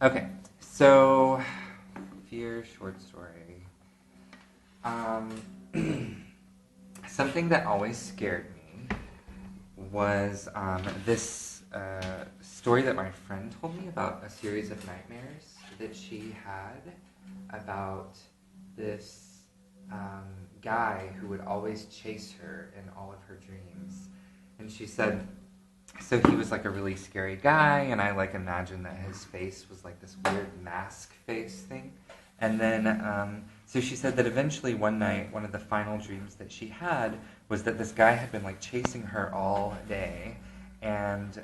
Okay, so fear short story. Something that always scared me was this story that my friend told me about a series of nightmares that she had about this guy who would always chase her in all of her dreams. And she said, so he was like a really scary guy, and I like imagined that his face was like this weird mask face thing. And then, so she said that eventually one night, one of the final dreams that she had was that this guy had been like chasing her all day, and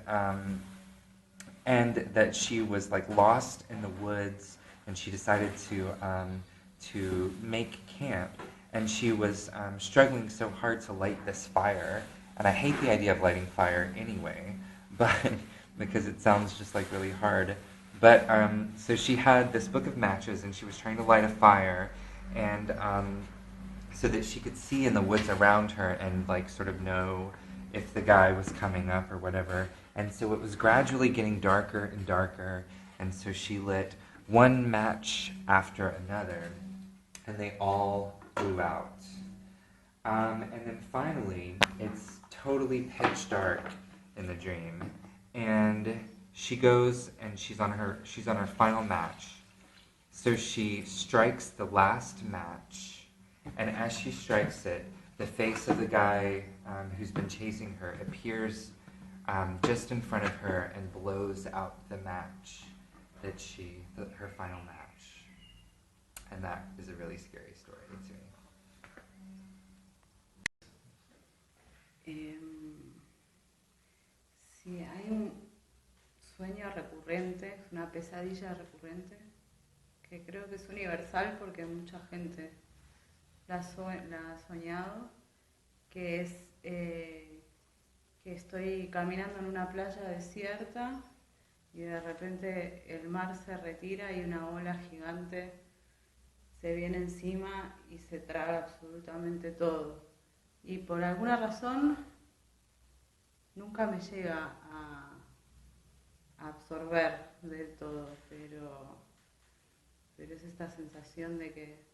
that she was like lost in the woods, and she decided to make camp, and she was struggling so hard to light this fire. And I hate the idea of lighting fire anyway, but because it sounds just like really hard. But so she had this book of matches, and she was trying to light a fire, and so that she could see in the woods around her and like sort of know if the guy was coming up or whatever. And so it was gradually getting darker and darker, and so she lit one match after another, and they all blew out. And then finally, it's totally pitch dark in the dream, and she goes and she's on her final match. So she strikes the last match, and as she strikes it, the face of the guy who's been chasing her appears just in front of her and blows out the match her final match. And that is a really scary story to me. Sí, hay un sueño recurrente, una pesadilla recurrente, que creo que es universal porque mucha gente la ha soñado, que es que estoy caminando en una playa desierta y de repente el mar se retira y una ola gigante se viene encima y se traga absolutamente todo. Y por alguna razón nunca me llega a absorber del todo, pero es esta sensación de que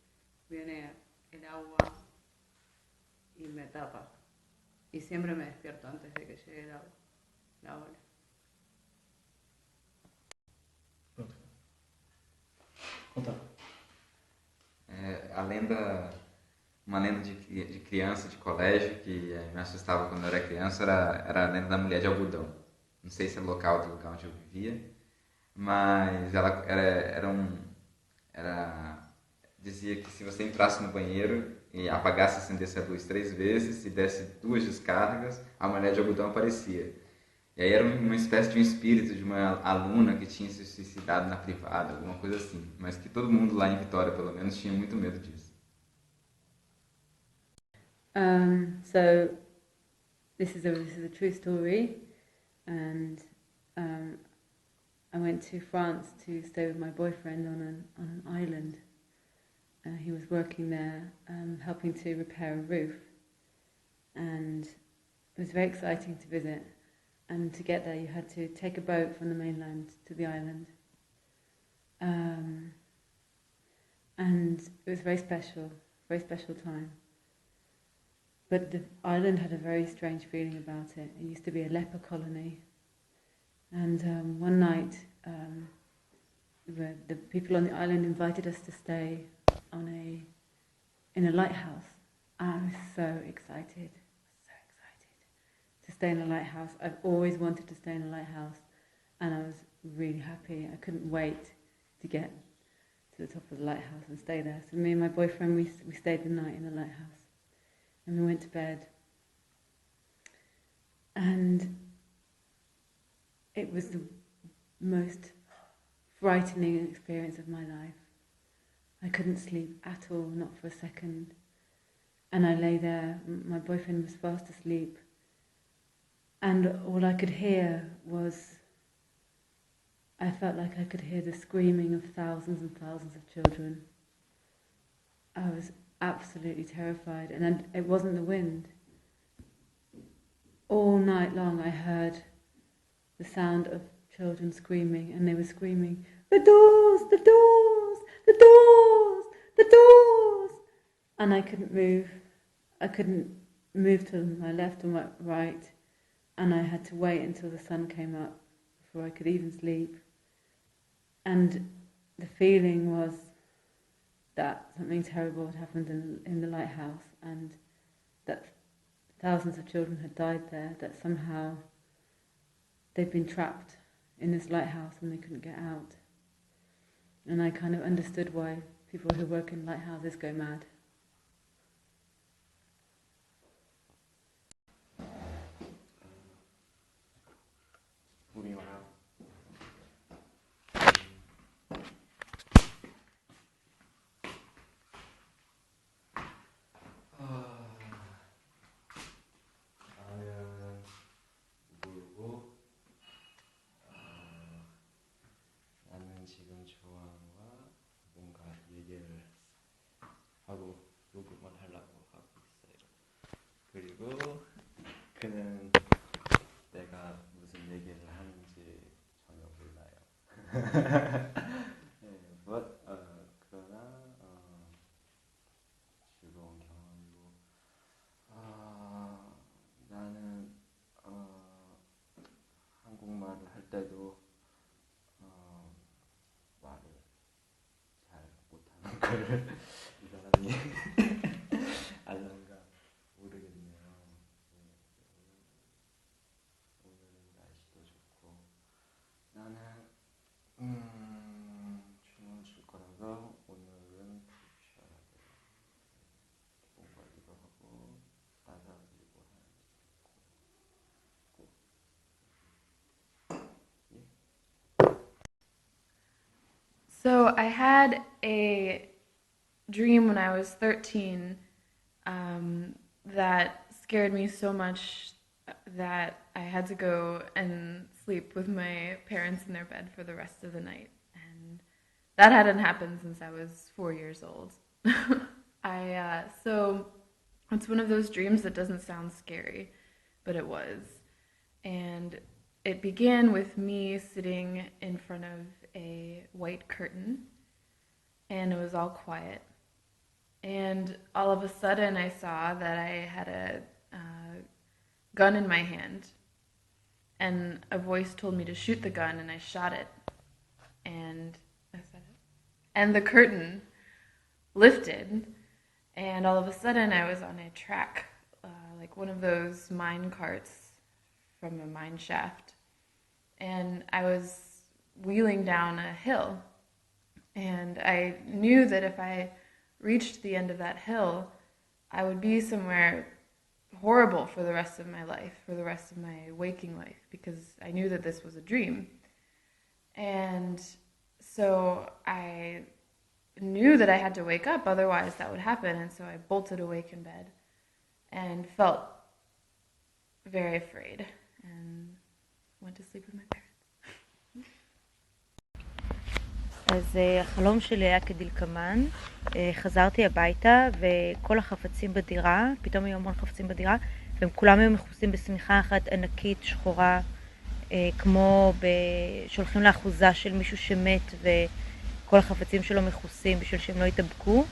viene el agua y me tapa. Y siempre me despierto antes de que llegue el agua, la ola. Pronto. Conta. Uma lenda de criança, de colégio, que me assustava quando eu era criança, era a lenda da mulher de algodão. Não sei se é local do lugar onde eu vivia, mas dizia que se você entrasse no banheiro e apagasse e acendesse a luz 3 vezes e desse 2 descargas, a mulher de algodão aparecia. E aí era uma espécie de um espírito de uma aluna que tinha se suicidado na privada, alguma coisa assim. Mas que todo mundo lá em Vitória, pelo menos, tinha muito medo disso. So this is a true story, and I went to France to stay with my boyfriend on an island. He was working there, helping to repair a roof, and it was very exciting to visit. And to get there, you had to take a boat from the mainland to the island, and it was very special time. But the island had a very strange feeling about it. It used to be a leper colony. And one night, the people on the island invited us to stay in a lighthouse. I was so excited to stay in a lighthouse. I've always wanted to stay in a lighthouse, and I was really happy. I couldn't wait to get to the top of the lighthouse and stay there. So me and my boyfriend, we stayed the night in the lighthouse. And we went to bed, and it was the most frightening experience of my life. I couldn't sleep at all, not for a second. And I lay there, my boyfriend was fast asleep, and all I could hear was, I felt like I could hear the screaming of thousands and thousands of children. I was absolutely terrified, and it wasn't the wind. All night long I heard the sound of children screaming, and they were screaming, "The doors, the doors, the doors, the doors!" And I couldn't move. I couldn't move to my left or my right, and I had to wait until the sun came up before I could even sleep. And the feeling was that something terrible had happened in the lighthouse, and that thousands of children had died there, that somehow they'd been trapped in this lighthouse and they couldn't get out. And I kind of understood why people who work in lighthouses go mad. Moving around. 나는 울고 나는 지금 조항과 뭔가 얘기를 하고 녹음을 하려고 하고 있어요. 그리고 그는 내가 무슨 얘기를 하는지 전혀 몰라요. 네, 그러나 즐거운 경험이고 나는 한국말을 할 때도 말을 잘 못하는 걸 이 사람이 알란가 모르겠네요. 네, 오늘은 날씨도 좋고 나는 춤을 출 거라서 오늘은 푹 쉬어야 돼요. 몸 관리도 하고 따뜻하고 So I had a dream when I was 13 that scared me so much that I had to go and sleep with my parents in their bed for the rest of the night. And that hadn't happened since I was 4 years old. So it's one of those dreams that doesn't sound scary, but it was. And it began with me sitting in front of a white curtain, and it was all quiet. And all of a sudden I saw that I had a gun in my hand, and a voice told me to shoot the gun, and I shot it. And the curtain lifted, and all of a sudden I was on a track, like one of those mine carts from a mine shaft. And I was wheeling down a hill, and I knew that if I reached the end of that hill, I would be somewhere horrible for the rest of my life, for the rest of my waking life, because I knew that this was a dream. And so I knew that I had to wake up, otherwise that would happen, and so I bolted awake in bed and felt very afraid and went to sleep with my parents. אז החלום שלי היה כדלקמן, חזרתי הביתה וכל החפצים בדירה, פתאום היו המון חפצים בדירה, והם כולם היו מכוסים בשמיכה אחת ענקית שחורה, כמו שולחים לאחוזה של מישהו שמת וכל החפצים שלו מכוסים בשביל שהם לא יתאבקו,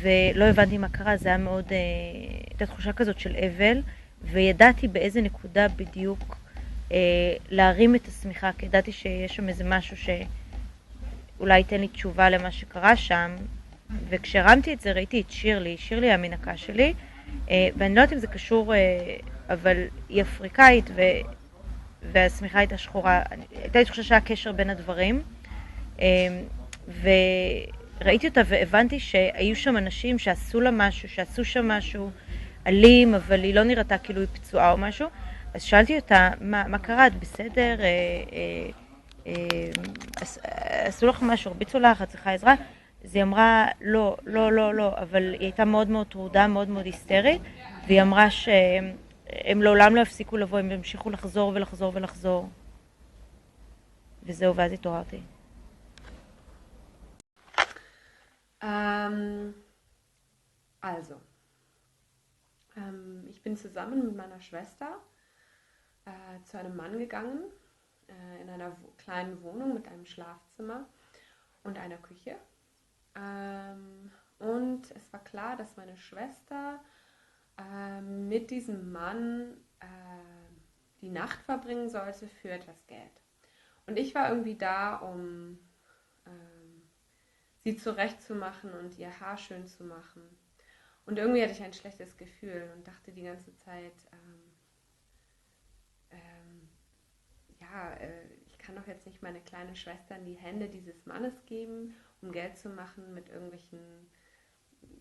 ולא הבנתי מה קרה. זה היה מאוד, הייתה תחושה כזאת של אבל, וידעתי באיזה נקודה בדיוק להרים את השמיכה, כי ידעתי שיש שם איזה משהו שאולי ייתן לי תשובה למה שקרה שם. וכשהרמתי את זה ראיתי את שירלי המנקה שלי, ואני לא יודעת אם זה קשור, אבל היא אפריקאית והשמיכה הייתה שחורה. הייתה לי תחושה שהיה קשר בין הדברים, וראיתי אותה והבנתי שהיו שם אנשים שעשו לה משהו, שעשו שם משהו אלים, אבל היא לא נראתה כאילו היא פצועה או משהו. אז שאלתי אותה, מה קרה? את בסדר? עשו לך משהו, הרביצו לך, את צריכה עזרה? אז היא אמרה, לא, אבל היא הייתה מאוד מאוד טרודה, מאוד מאוד היסטרית, והיא אמרה שהם לעולם לא הפסיקו לבוא, הם המשיכו לחזור ולחזור ולחזור. וזהו, ואז התעוררתי. Also, ich bin zusammen mit meiner Schwester zu einem Mann gegangen, in einer kleinen Wohnung mit einem Schlafzimmer und einer Küche. Und es war klar, dass meine Schwester mit diesem Mann die Nacht verbringen sollte für etwas Geld. Und ich war irgendwie da, um sie zurechtzumachen und ihr Haar schön zu machen. Und irgendwie hatte ich ein schlechtes Gefühl und dachte die ganze Zeit, ich kann doch jetzt nicht meine kleine Schwester in die Hände dieses Mannes geben, um Geld zu machen mit irgendwelchen,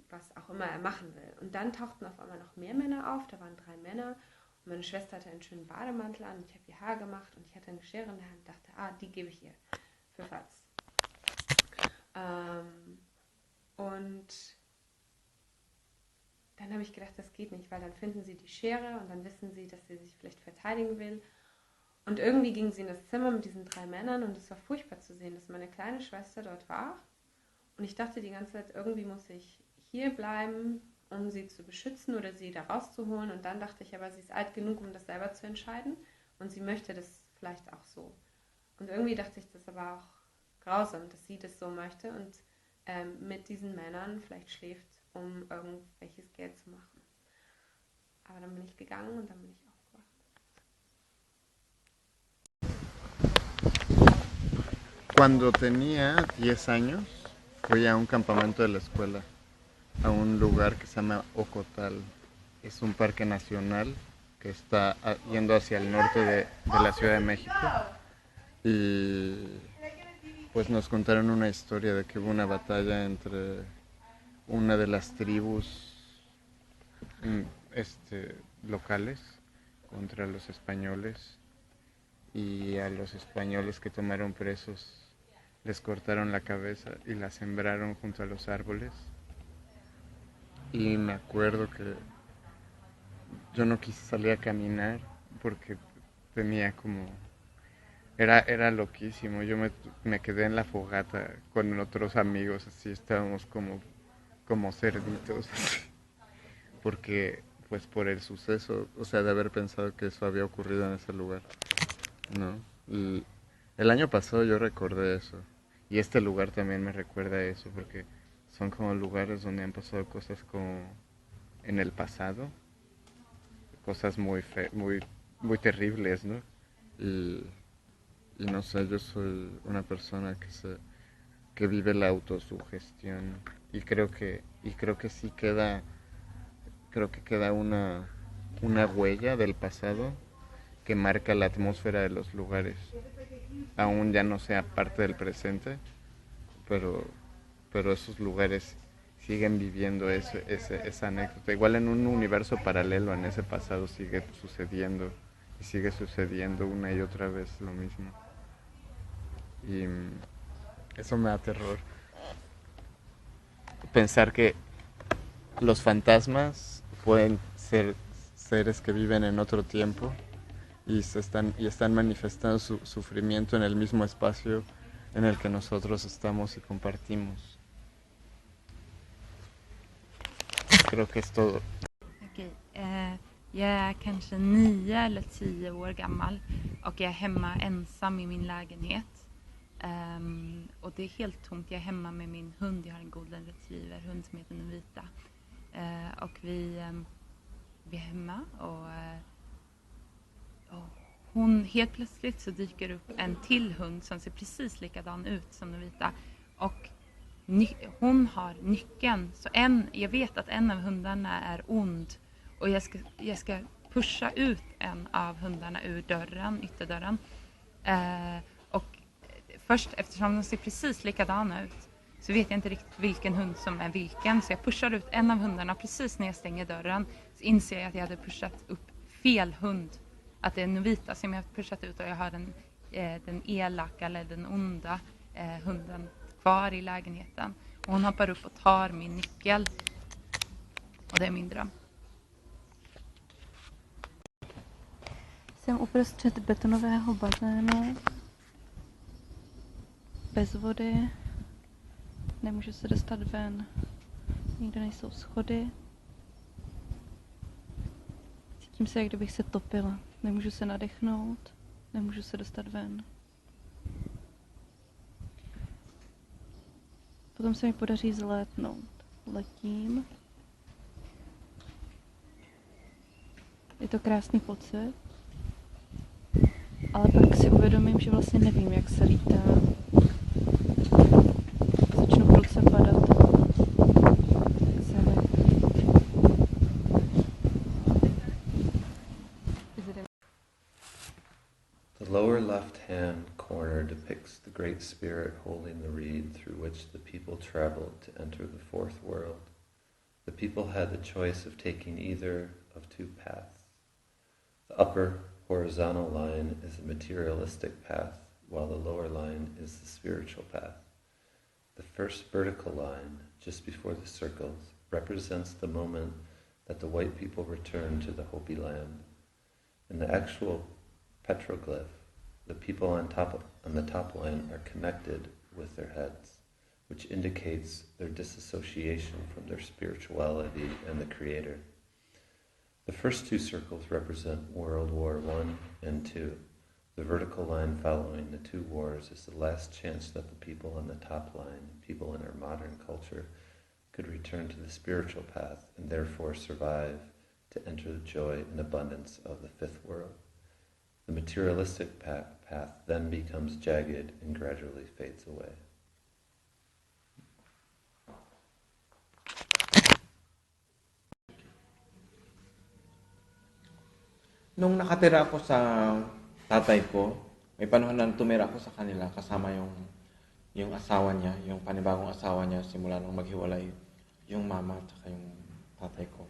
was auch immer er machen will. Und dann tauchten auf einmal noch mehr Männer auf, da waren 3 Männer und meine Schwester hatte einen schönen Bademantel an, ich habe ihr Haar gemacht und ich hatte eine Schere in der Hand und dachte, die gebe ich ihr für Fatz. Und dann habe ich gedacht, das geht nicht, weil dann finden sie die Schere und dann wissen sie, dass sie sich vielleicht verteidigen will. Und irgendwie ging sie in das Zimmer mit diesen 3 Männern und es war furchtbar zu sehen, dass meine kleine Schwester dort war. Und ich dachte die ganze Zeit, irgendwie muss ich hier bleiben, um sie zu beschützen oder sie da rauszuholen. Und dann dachte ich aber, sie ist alt genug, um das selber zu entscheiden und sie möchte das vielleicht auch so. Und irgendwie dachte ich, das ist aber auch grausam, dass sie das so möchte und mit diesen Männern vielleicht schläft, um irgendwelches Geld zu machen. Aber dann bin ich gegangen und dann bin ich aufgewacht. Cuando tenía 10 años, fui a un campamento de la escuela, a un lugar que se llama Ocotal. Es un parque nacional que está yendo hacia el norte de la Ciudad de México. Y pues nos contaron una historia de que hubo una batalla entre una de las tribus locales contra los españoles, y a los españoles que tomaron presos les cortaron la cabeza y la sembraron junto a los árboles. Y me acuerdo que yo no quise salir a caminar porque tenía como... Era loquísimo. Yo me quedé en la fogata con otros amigos, así estábamos como cerditos, así. Porque, pues por el suceso, o sea, de haber pensado que eso había ocurrido en ese lugar, ¿no? Y el año pasado yo recordé eso. Y este lugar también me recuerda eso, porque son como lugares donde han pasado cosas como en el pasado, cosas muy terribles, ¿no? Y no sé, yo soy una persona que vive la autosugestión y creo que sí queda, creo que queda una huella del pasado que marca la atmósfera de los lugares, aún ya no sea parte del presente, pero esos lugares siguen viviendo esa anécdota. Igual en un universo paralelo, en ese pasado sigue sucediendo y sigue sucediendo una y otra vez lo mismo. Y eso me da terror. Pensar que los fantasmas pueden ser seres que viven en otro tiempo y están manifestando su sufrimiento en el mismo espacio en el que nosotros estamos y compartimos. Creo que es todo. Okej, jag är kanske 9 eller 10 år gammal och jag är hemma ensam i min lägenhet. Och det är helt tomt. Jag är hemma med min hund. Jag har en golden retriever, hund som heter Novita. Och vi är hemma och hon helt plötsligt så dyker upp en till hund som ser precis likadan ut som Novita. Och hon har nyckeln. Så jag vet att en av hundarna är ond. Och jag ska pusha ut en av hundarna ur ytterdörren. Och först, eftersom de ser precis likadana ut, så vet jag inte riktigt vilken hund som är vilken. Så jag pushar ut en av hundarna precis när jag stänger dörren. Så inser jag att jag hade pushat upp fel hund. Att det är Novita som jag har pushat ut och jag har den elaka eller den onda hunden kvar i lägenheten. Och hon hoppar upp och tar min nyckel. Och det är min dröm. Jsem uprostřed betonového bazénu, bez vody, nemůžu se dostat ven, nikde nejsou schody. Cítím se, jak kdybych se topila. Nemůžu se nadechnout, nemůžu se dostat ven. Potom se mi podaří zlétnout. Letím. Je to krásný pocit, ale pak si uvědomím, že vlastně nevím, jak se lítá. Začnu prudce padat k zemi. The lower left-hand corner depicts the Great Spirit holding the reed through which the people traveled to enter the fourth world. The people had the choice of taking either of two paths. The upper horizontal line is the materialistic path, while the lower line is the spiritual path. The first vertical line, just before the circles, represents the moment that the white people return to the Hopi land. In the actual petroglyph, the people on the top line are connected with their heads, which indicates their disassociation from their spirituality and the Creator. The first two circles represent World War I and II. The vertical line following the two wars is the last chance that the people on the top line, people in our modern culture, could return to the spiritual path and therefore survive to enter the joy and abundance of the fifth world. The materialistic path then becomes jagged and gradually fades away. Nung nakatira ako sa tatay ko, may panahon na tumira ako sa kanila kasama yung asawa niya, yung panibagong asawa niya simula nung maghiwalay yung mama at saka yung tatay ko.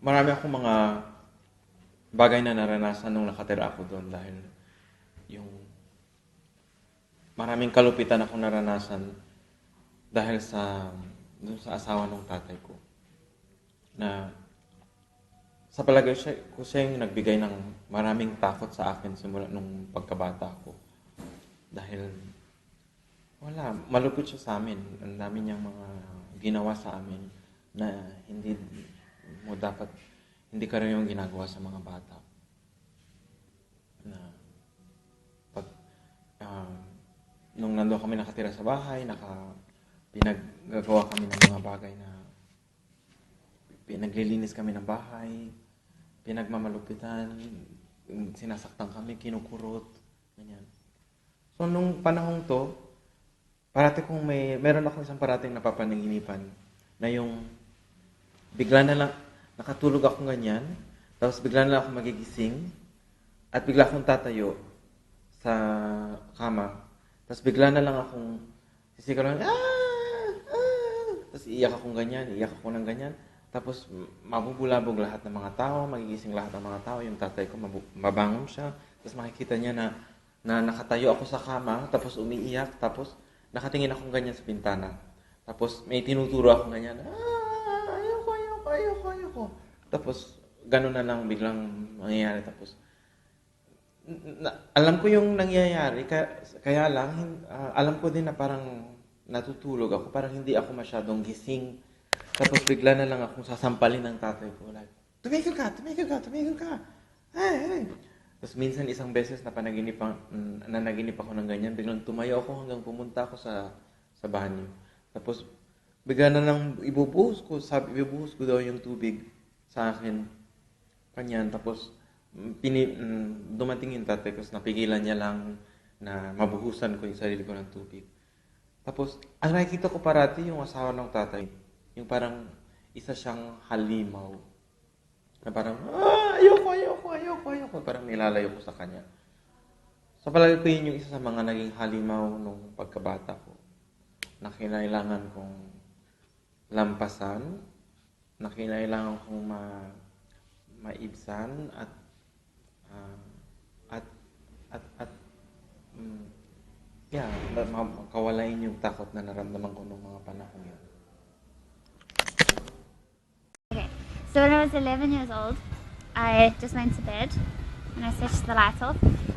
Marami akong mga bagay na naranasan nung nakatira ako doon dahil yung maraming kalupitan akong naranasan dahil doon sa asawa ng tatay ko. Na sa palagay ko siya yung nagbigay ng maraming takot sa akin simula nung pagkabata ko. Dahil malupit siya sa amin. Ang dami niyang mga ginawa sa amin na hindi ka rin yung ginagawa sa mga bata. Na nung nandoon kami nakatira sa bahay, pinaggagawa kami ng mga bagay na pinaglilinis kami ng bahay, pinagmamalupitan, sinasaktan kami, kinukurot, ganyan. So, nung panahong to, meron ako isang parating napapanaginipan na yung bigla na lang, nakatulog ako ganyan, tapos bigla na lang ako magigising, at bigla akong tatayo sa kama, tapos bigla na lang akong sisigaw lang, tapos iiyak akong ganyan, ng ganyan. Tapos mabubulabog lahat ng mga tao, magigising lahat ng mga tao, yung tatay ko mabangon siya, tapos makikita niya na nakatayo ako sa kama, tapos umiiyak, tapos nakatingin akong ganyan sa bintana. Tapos may tinuturo akong ganyan, ayoko. Tapos gano'n na lang biglang mangyayari. Tapos alam ko yung nangyayari, kaya lang alam ko din na parang natutulog ako, parang hindi ako masyadong gising. Tapos bigla na lang akong sasampalin ng tatay ko. Like, tumigil ka! Hey! Tapos minsan isang beses na naginip ako ng ganyan, biglang tumayo ako hanggang pumunta ako sa banyo. Tapos bigla na lang ibubuhos ko daw yung tubig sa akin. Kanyan. Tapos dumating yung tatay ko, napigilan niya lang na mabuhusan ko yung sarili ko ng tubig. Tapos ang nakikita ko parati yung asawa ng tatay. Yung parang isa siyang halimaw. Na parang, ayoko. Parang nilalayo ko sa kanya. Sa palagay ko yun yung isa sa mga naging halimaw nung pagkabata ko. Na kinailangan kong lampasan. Na kinailangan kong maibsan at makawalain yung takot na naramdaman ko nung mga panahon yun. Okay, so when I was 11 years old, I just went to bed and I switched the lights off.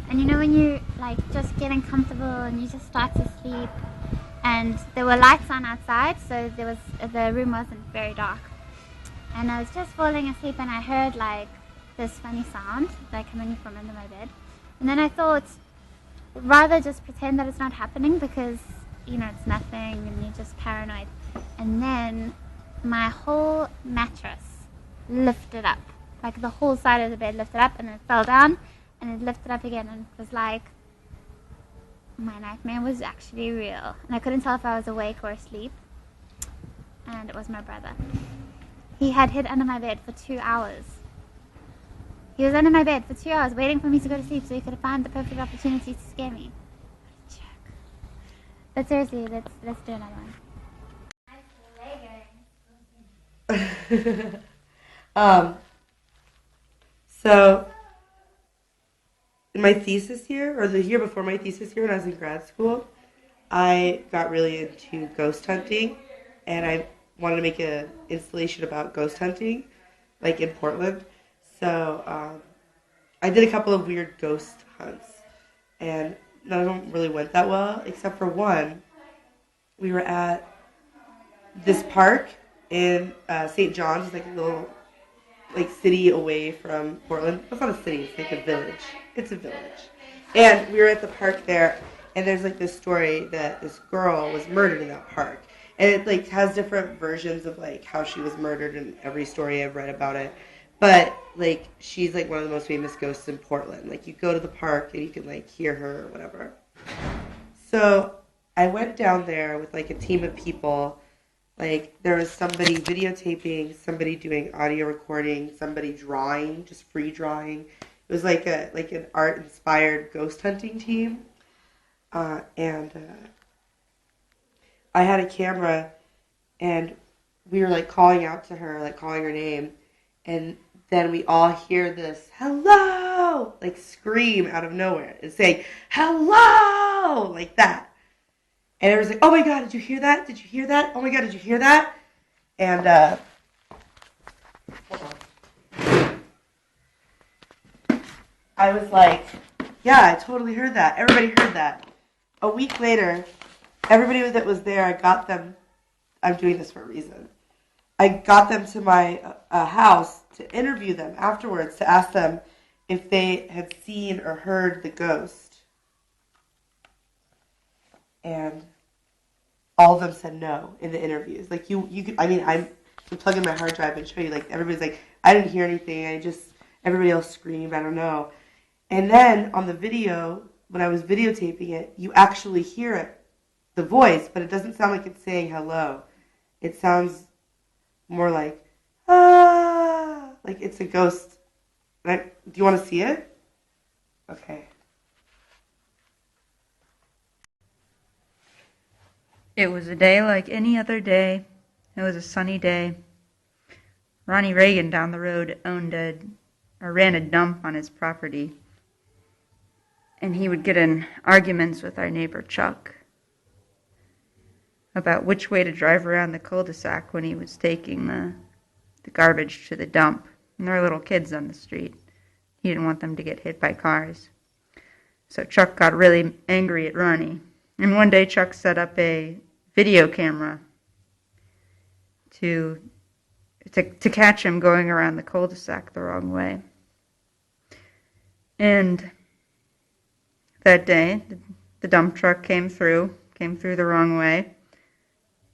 And you know when you like just getting comfortable and you just start to sleep, and there were lights on outside, so the room wasn't very dark. And I was just falling asleep and I heard like this funny sound like coming from under my bed. And then I thought, rather just pretend that it's not happening because, you know, it's nothing and you're just paranoid. And then my whole mattress lifted up. Like the whole side of the bed lifted up and it fell down and it lifted up again and it was like my nightmare was actually real. And I couldn't tell if I was awake or asleep. And it was my brother. He had hid under my bed for 2 hours. He was under my bed for 2 hours waiting for me to go to sleep so he could find the perfect opportunity to scare me. Check. But seriously, let's do another one. So, in my thesis year, or the year before my thesis year when I was in grad school, I got really into ghost hunting, and I wanted to make an installation about ghost hunting, like in Portland. So, I did a couple of weird ghost hunts, and none of them really went that well, except for one. We were at this park in St. John's, it's like a little like city away from Portland. It's not a city, it's like a village. It's a village. And we were at the park there, and there's like this story that this girl was murdered in that park. And it like has different versions of like how she was murdered in every story I've read about it. But like she's like one of the most famous ghosts in Portland. Like you go to the park and you can like hear her or whatever. So I went down there with like a team of people. Like, there was somebody videotaping, somebody doing audio recording, somebody drawing, just free drawing. It was like an art-inspired ghost hunting team. And I had a camera, and we were, like, calling out to her, like, calling her name. And then we all hear this, hello, like, scream out of nowhere. And saying, hello, like that. And everyone's like, oh my God, did you hear that? Did you hear that? Oh my God, did you hear that? And, hold on. I was like, yeah, I totally heard that. Everybody heard that. A week later, everybody that was there, I got them, I'm doing this for a reason. I got them to my house to interview them afterwards, to ask them if they had seen or heard the ghost. And all of them said no in the interviews. Like you could, I mean, I can plug in my hard drive and show you. Like everybody's like, I didn't hear anything. Everybody else screamed. I don't know. And then on the video, when I was videotaping it, you actually hear it, the voice, but it doesn't sound like it's saying hello. It sounds more like like it's a ghost. Do you want to see it? Okay. It was a day like any other day. It was a sunny day. Ronnie Reagan down the road ran a dump on his property. And he would get in arguments with our neighbor Chuck about which way to drive around the cul-de-sac when he was taking the garbage to the dump. And there were little kids on the street. He didn't want them to get hit by cars. So Chuck got really angry at Ronnie. And one day Chuck set up a video camera to catch him going around the cul-de-sac the wrong way. And that day, the dump truck came through the wrong way,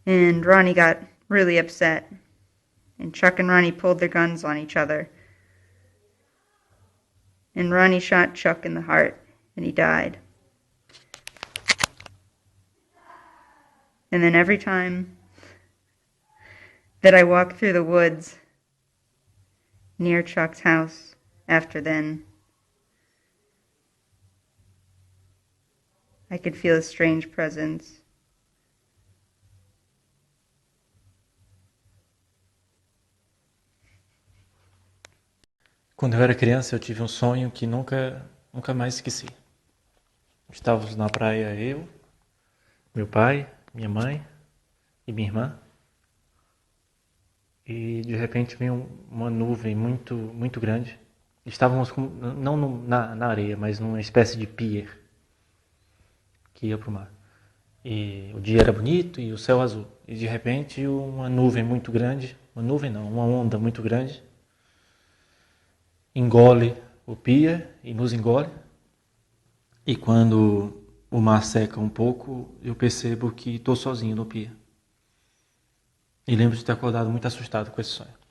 and Ronnie got really upset. And Chuck and Ronnie pulled their guns on each other. And Ronnie shot Chuck in the heart, and he died. And then every time that I walk through the woods near Chuck's house after then, I could feel a strange presence. Quando eu era criança, eu tive um sonho que nunca mais esqueci. Estávamos na praia, eu, meu pai, minha mãe e minha irmã. E de repente veio uma nuvem muito grande. Estávamos não na areia, mas numa espécie de pier que ia para o mar. E o dia era bonito e o céu azul. E de repente uma nuvem muito grande uma onda muito grande, engole o pier e nos engole. E quando o mar seca um pouco, eu percebo que estou sozinho no pier. E lembro de ter acordado muito assustado com esse sonho.